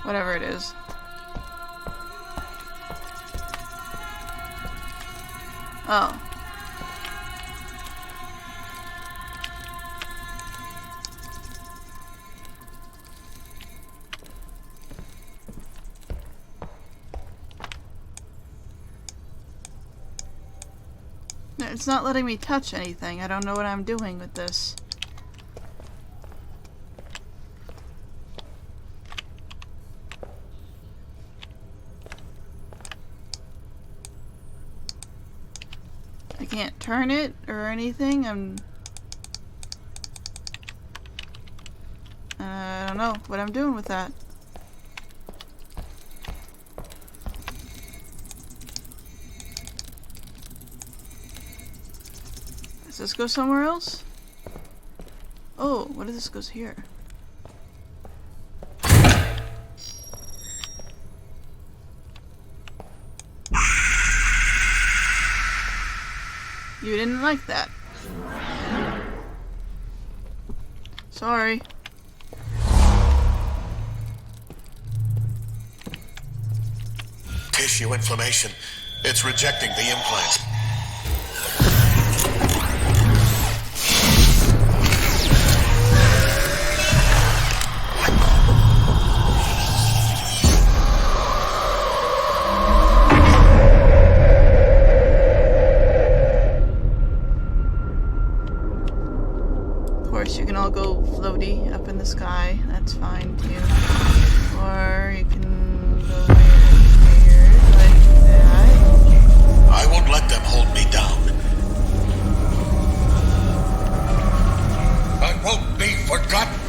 Whatever it is. Oh. It's not letting me touch anything. I don't know what I'm doing with this. I can't turn it or anything. I don't know what I'm doing with that. Does this go somewhere else? Oh, what if this goes here? You didn't like that. Sorry. Tissue inflammation. It's rejecting the implant. You can all go floaty up in the sky. That's fine too. Or you can go weird like that. I won't let them hold me down. I won't be forgotten.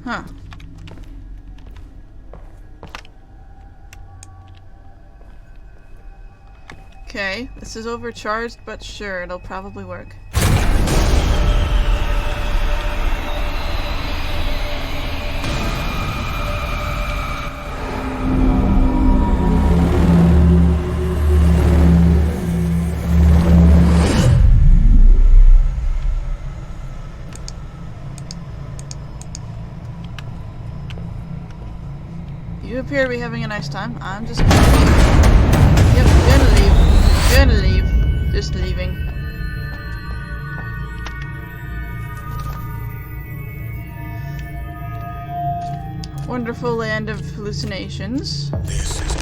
Huh. Okay, this is overcharged, but sure, it'll probably work. You appear to be having a nice time. I'm just gonna leave. Yep, gonna leave. Gonna leave. Just leaving. Wonderful land of hallucinations. This is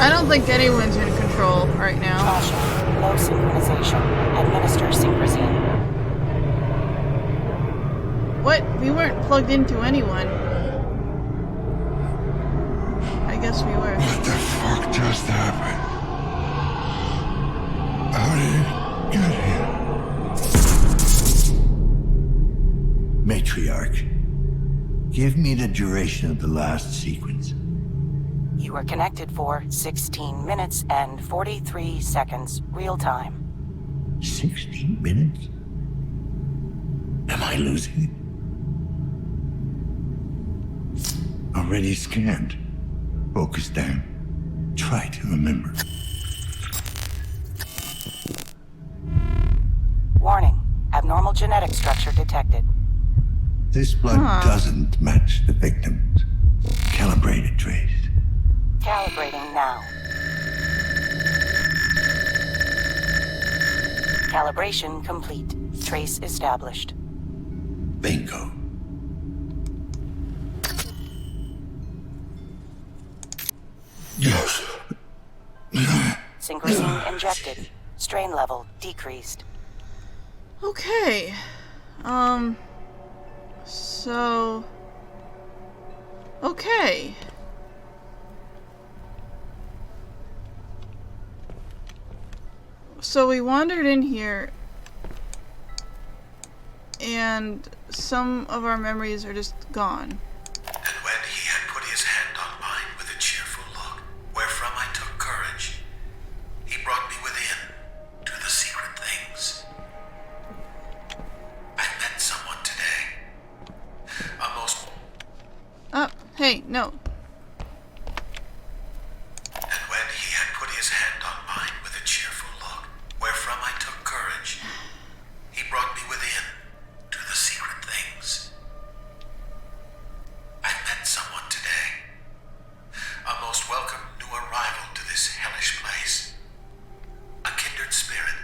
I don't think anyone's in control right now. Caution. Low synchronization. Administer synchrosine. What? We weren't plugged into anyone. I guess we were. What the fuck just happened? How did it get here? Matriarch, give me the duration of the last sequence. You were connected for 16 minutes and 43 seconds, real time. 16 minutes? Am I losing it? Already scanned. Focus down. Try to remember. Warning. Abnormal genetic structure detected. This blood doesn't match the victim's. Calibrated trace. Calibrating now. Calibration complete. Trace established. Bingo. Yes. Synchrosine injected. Strain level decreased. Okay. So... Okay. So we wandered in here, and some of our memories are just gone. And when he had put his hand on mine with a cheerful look, wherefrom I took courage, he brought me within to the secret things. I met someone today. A most... Hey, no. And when he had put his hand on mine with a cheerful look, wherefrom I took courage, he brought me within to the secret things. I met someone today. A most welcome new arrival to this hellish place. A kindred spirit,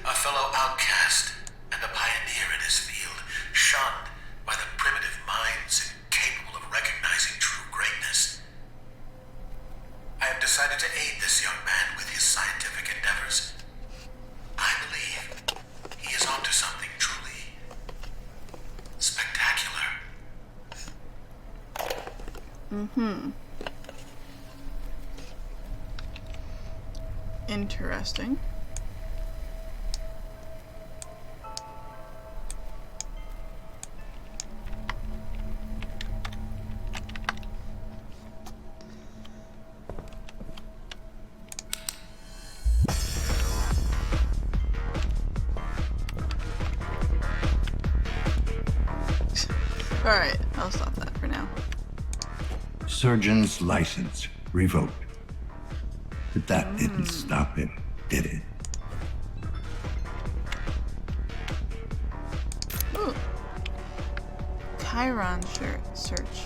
a fellow outcast, and a pioneer in his field, shunned by the primitive minds incapable of recognizing true greatness. I have decided to aid this young man with his scientific endeavors. I believe he is onto something truly spectacular. Interesting. Alright, I'll stop that for now. Surgeon's license revoked. But that didn't stop him, did it? Ooh. Chiron search.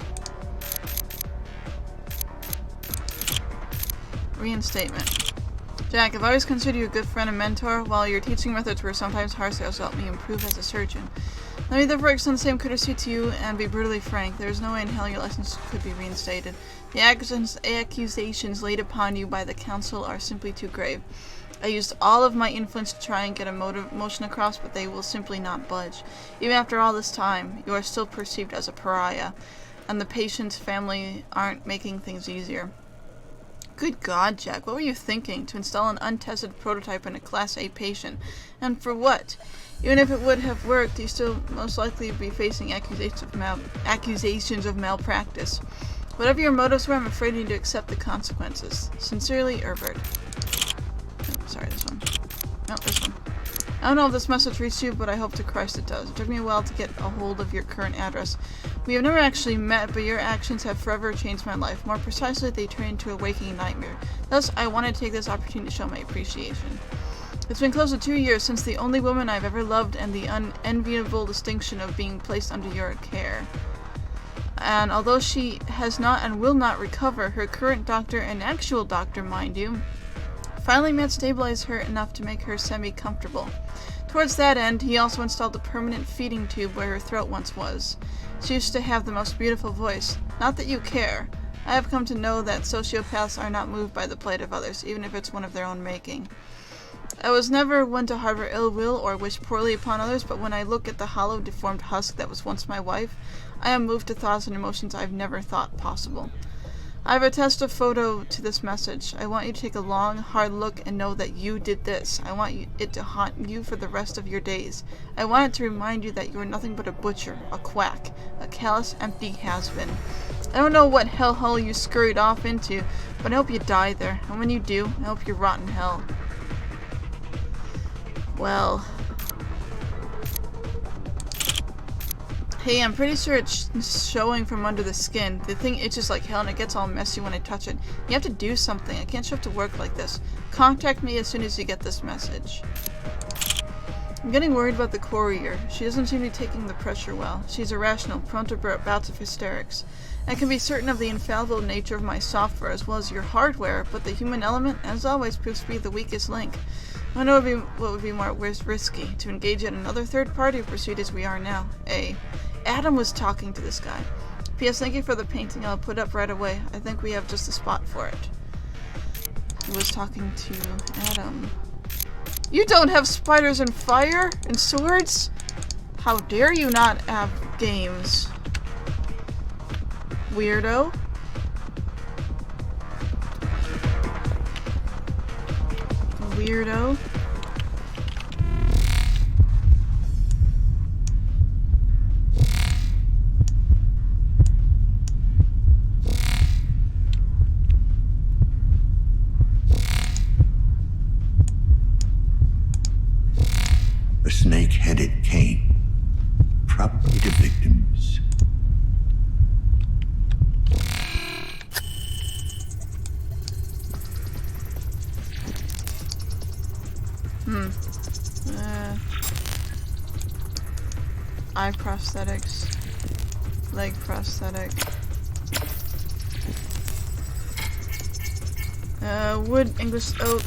Reinstatement. Jack, I've always considered you a good friend and mentor. While your teaching methods were sometimes harsh, they also helped me improve as a surgeon. Let me therefore extend the same courtesy to you and be brutally frank. There is no way in hell your license could be reinstated. The accusations laid upon you by the council are simply too grave. I used all of my influence to try and get a motion across, but they will simply not budge. Even after all this time, you are still perceived as a pariah, and the patient's family aren't making things easier. Good God, Jack, what were you thinking? To install an untested prototype in a Class A patient? And for what? Even if it would have worked, you still most likely be facing accusations of malpractice. Whatever your motives were, I'm afraid you need to accept the consequences. Sincerely, Herbert. Oh, sorry, this one. No, this one. I don't know if this message reached you, but I hope to Christ it does. It took me a while to get a hold of your current address. We have never actually met, but your actions have forever changed my life. More precisely, they turned into a waking nightmare. Thus, I want to take this opportunity to show my appreciation. It's been close to 2 years since the only woman I've ever loved and the unenviable distinction of being placed under your care. And although she has not and will not recover, her current doctor, an actual doctor, mind you, finally managed to stabilize her enough to make her semi-comfortable. Towards that end, he also installed a permanent feeding tube where her throat once was. She used to have the most beautiful voice. Not that you care. I have come to know that sociopaths are not moved by the plight of others, even if it's one of their own making. I was never one to harbor ill will or wish poorly upon others, but when I look at the hollow, deformed husk that was once my wife, I am moved to thoughts and emotions I've never thought possible. I've attached a photo to this message. I want you to take a long, hard look and know that you did this. I want it to haunt you for the rest of your days. I want it to remind you that you are nothing but a butcher, a quack, a callous, empty has-been. I don't know what hellhole you scurried off into, but I hope you die there. And when you do, I hope you rot in hell. Well... Hey, I'm pretty sure it's showing from under the skin. The thing itches like hell and it gets all messy when I touch it. You have to do something. I can't show up to work like this. Contact me as soon as you get this message. I'm getting worried about the courier. She doesn't seem to be taking the pressure well. She's irrational, prone to bouts of hysterics. I can be certain of the infallible nature of my software as well as your hardware, but the human element, as always, proves to be the weakest link. I know what would be more risky, to engage in another third party pursuit as we are now. Adam was talking to this guy. P.S. Thank you for the painting. I'll put it up right away. I think we have just the spot for it. He was talking to Adam. You don't have spiders and fire and swords? How dare you not have games? Weirdo. Weirdo. eye prosthetics, leg prosthetic. Wood, English oak,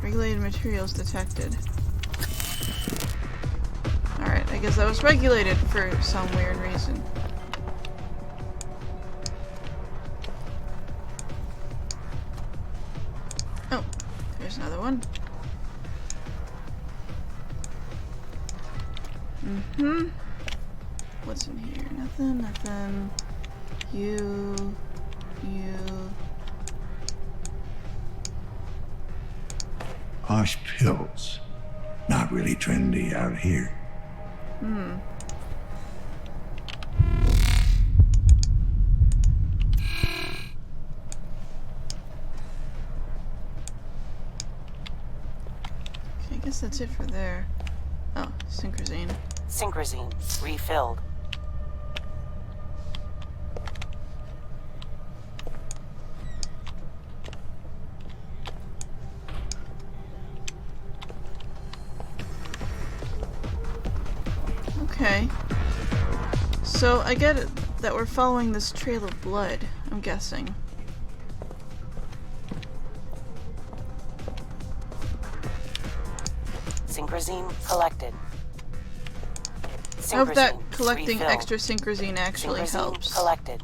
regulated materials detected. Alright, I guess that was regulated for some weird reason. Oh, there's another one. What's in here? Nothing, nothing. You. Harsh pills. Not really trendy out here. Okay, I guess that's it for there. Oh, synchrosine. Synchrosine refilled. Okay. So I get it that we're following this trail of blood, I'm guessing. Synchrosine collected. I hope that Synchrosine collecting refilled. extra synchrosine actually Synchrosine helps. collected.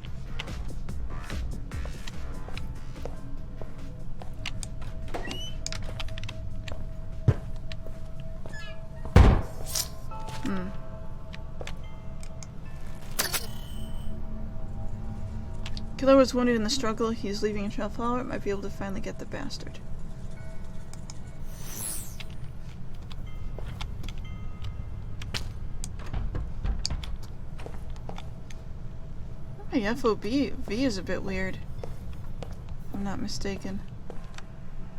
Killer was wounded in the struggle. He's leaving a trail follower. Might be able to finally get the bastard. My FOB V is a bit weird. If I'm not mistaken.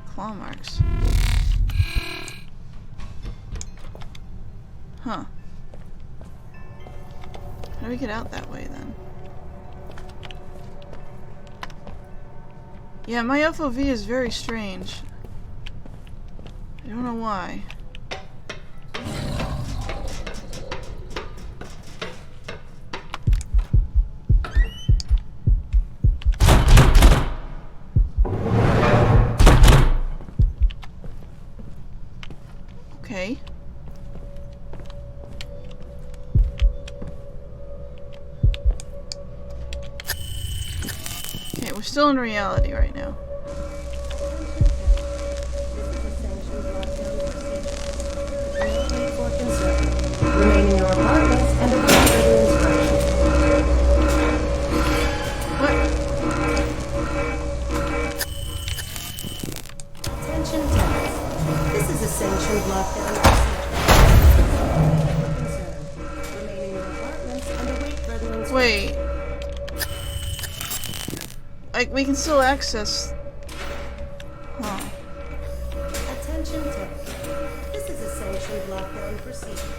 Claw marks. Huh. How do we get out that way then? Yeah, my FOV is very strange. I don't know why. Okay. Okay, we're still in reality right now. Remain in your apartments and await further instructions. What? Attention tenants. This is a sanctioned lockdown procedure. Remain in your apartments and await further instructions. Wait. Like, we can still access... Huh. Attention tenants. This is a sanctioned lockdown procedure.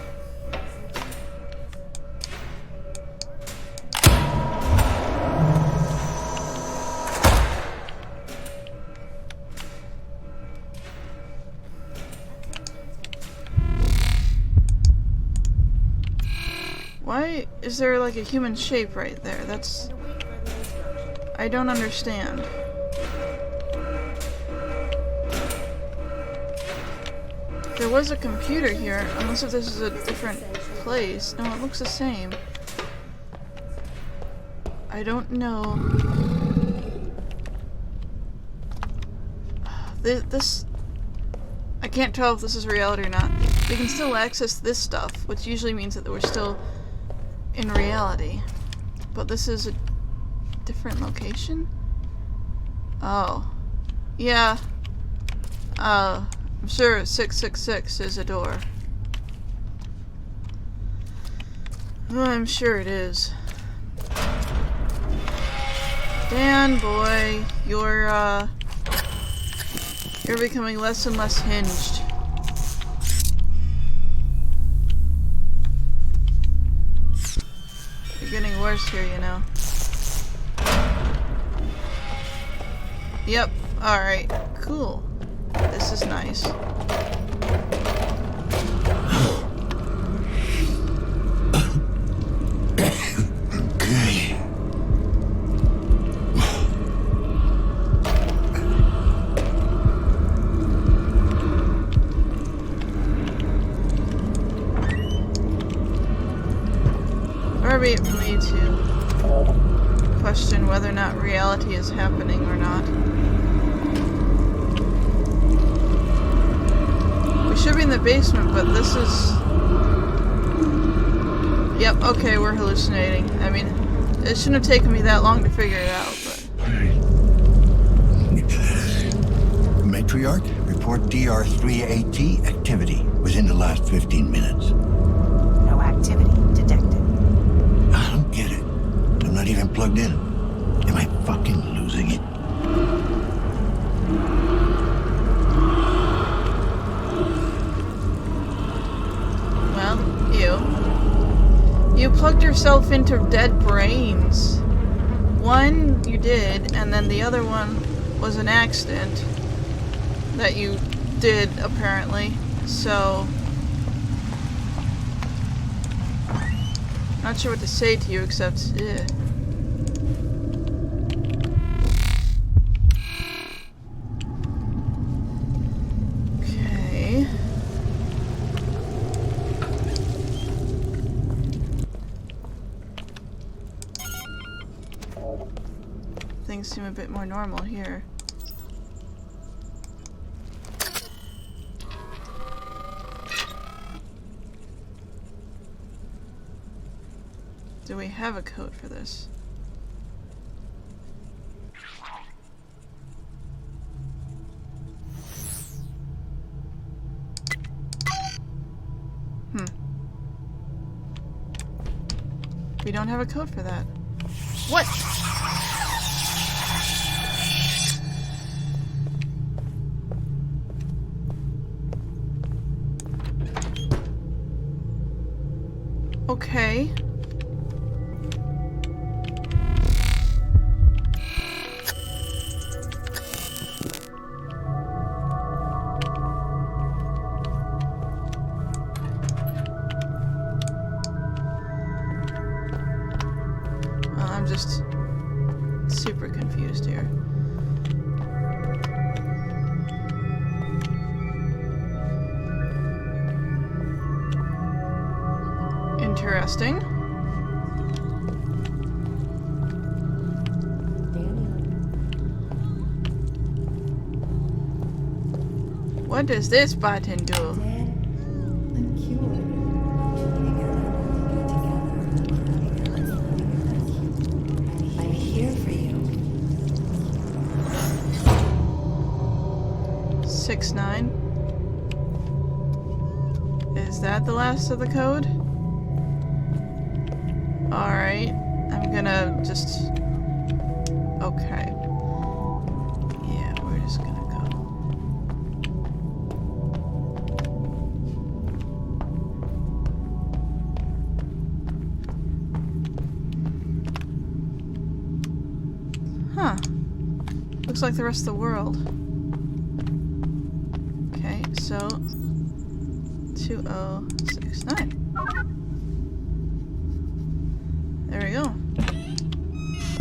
Why is there like a human shape right there? That's... I don't understand. There was a computer here, unless if this is a different place. No, it looks the same. I don't know. This... I can't tell if this is reality or not. We can still access this stuff, which usually means that we're still in reality. But this is a different location? Oh. Yeah. I'm sure 666 is a door. Oh, I'm sure it is. Dan, boy, you're becoming less and less hinged. You're getting worse here, you know. Yep, alright, cool. This is nice. Okay. Far be it from me to question whether or not reality is happening or not. We should be in the basement, but this is... Yep, okay, we're hallucinating. I mean, it shouldn't have taken me that long to figure it out, but... Matriarch, report DR3AT activity within the last 15 minutes. No activity detected. I don't get it. I'm not even plugged in. Am I fucking losing it? Well, you plugged yourself into dead brains. One you did, and then the other one was an accident that you did, apparently. So, not sure what to say to you except, ugh. Okay. Things seem a bit more normal here. Do we have a code for this? We don't have a code for that. What? Okay. Well, I'm just super confused here. Interesting. What does this button do? I'm cured. I'm here for you. 6-9. Is that the last of the code? Alright. I'm gonna just... Okay. Yeah, we're just gonna go. Huh. Looks like the rest of the world. Okay, so 2069. There we go.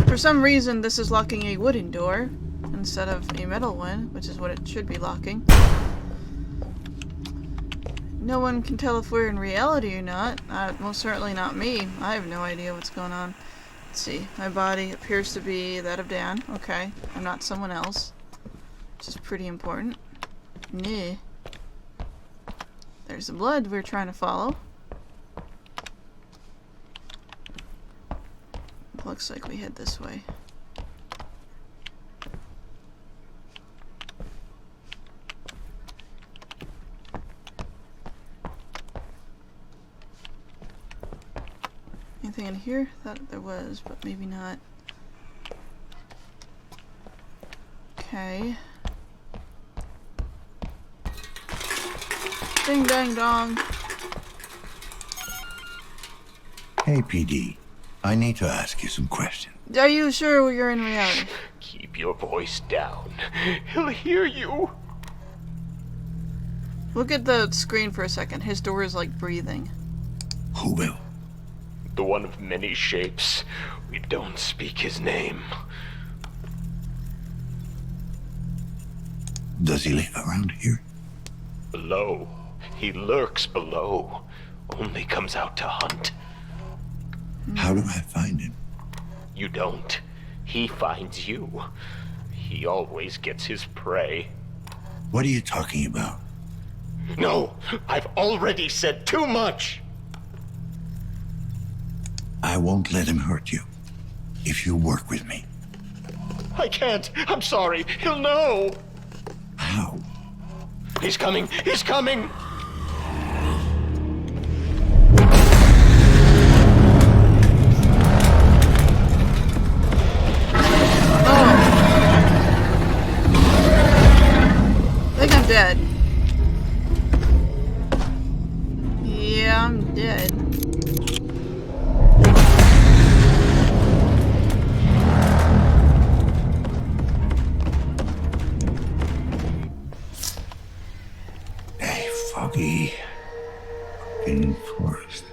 For some reason, this is locking a wooden door instead of a metal one, which is what it should be locking. No one can tell if we're in reality or not. Most certainly not me. I have no idea what's going on. Let's see. My body appears to be that of Dan. Okay. I'm not someone else. Which is pretty important. Nah. There's the blood we're trying to follow. Looks like we head this way. Anything in here? Thought there was, but maybe not. Okay. Ding dang dong. Hey, PD. I need to ask you some questions. Are you sure you're in reality? Keep your voice down. He'll hear you. Look at the screen for a second. His door is like breathing. Who will? The one of many shapes. We don't speak his name. Does he live around here? Below. He lurks below. Only comes out to hunt. How do I find him? You don't. He finds you. He always gets his prey. What are you talking about? No! I've already said too much! I won't let him hurt you if you work with me. I can't! I'm sorry! He'll know! How? He's coming! He's coming! I think I'm dead. Yeah, I'm dead. A foggy fucking forest.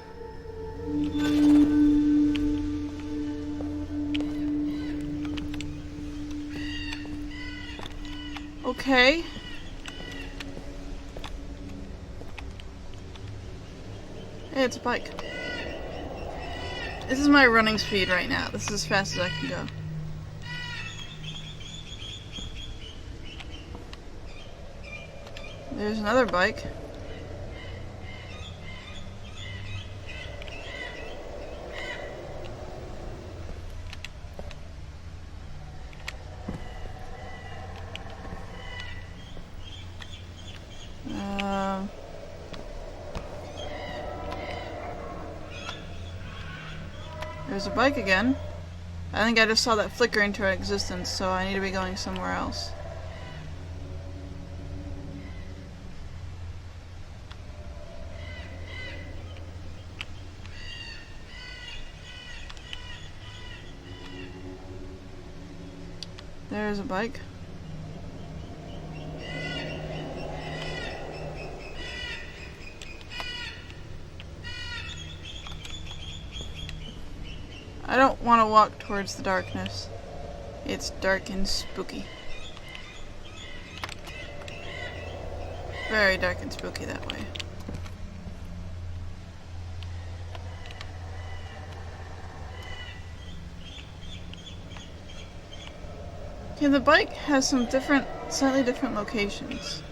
Okay. Hey, it's a bike. This is my running speed right now. This is as fast as I can go. There's another bike. There's a bike again. I think I just saw that flicker into existence, so I need to be going somewhere else. There's a bike. I don't want to walk towards the darkness. It's dark and spooky. Very dark and spooky that way. Okay, the bike has some slightly different locations.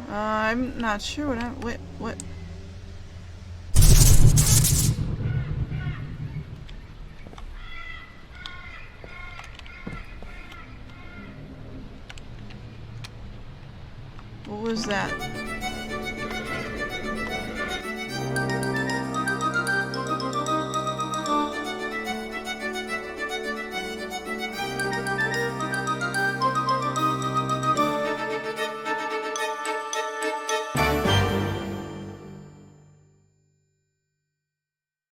I'm not sure what. What was that?